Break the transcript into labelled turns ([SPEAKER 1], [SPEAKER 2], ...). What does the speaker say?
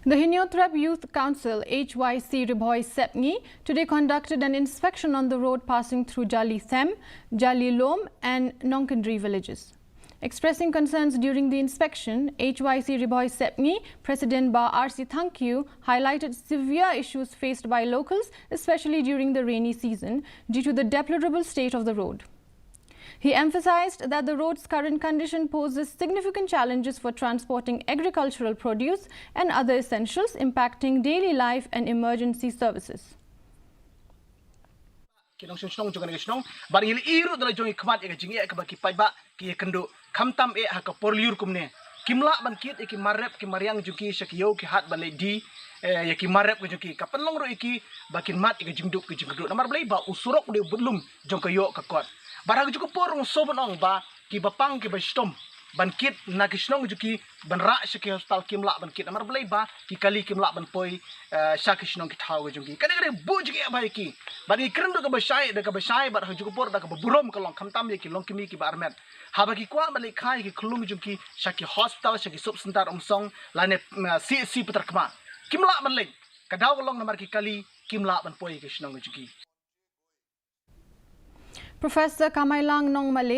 [SPEAKER 1] The Hinyotrap Youth Council HYC Riboy Sepngi today conducted an inspection on the road passing through Jali Them, Jali Lom and Nonkandri villages. Expressing concerns during the inspection, HYC Riboy Sepngi President Ba RC Thankyu highlighted severe issues faced by locals, especially during the rainy season, due to the deplorable state of the road. He emphasized that the road's current condition poses significant challenges for transporting agricultural produce and other essentials, impacting daily life and emergency services.
[SPEAKER 2] Kimla ban kit iki marep ki mariang juki shakiyo ki hat ban di ya ki marep ki juki kapan long ro iki bakin mat ki jingduk ki jingduk namar blai ba usurok de budlum jong kayo ka kot barang juku porong soban ong ba ki bapang ki bastom ban kit na ki snong juki ban ra shaki hospital kimla ban kit namar blai ba ki kali kimla ban poi shaki snong ki thaw juki kadang bu juki ba iki ban ki kreng ka basai ba juku por da ka burom ka long khamtam ye ki long kimi ki ba armet habaki kwa balik khai ki khulung jumki shaki hospital shaki sub center omsong lane CC putarkma kimla banleng kadaw long namar ki kali kimla ban poi ki shnong juki.
[SPEAKER 1] Professor Kamailang Nongmale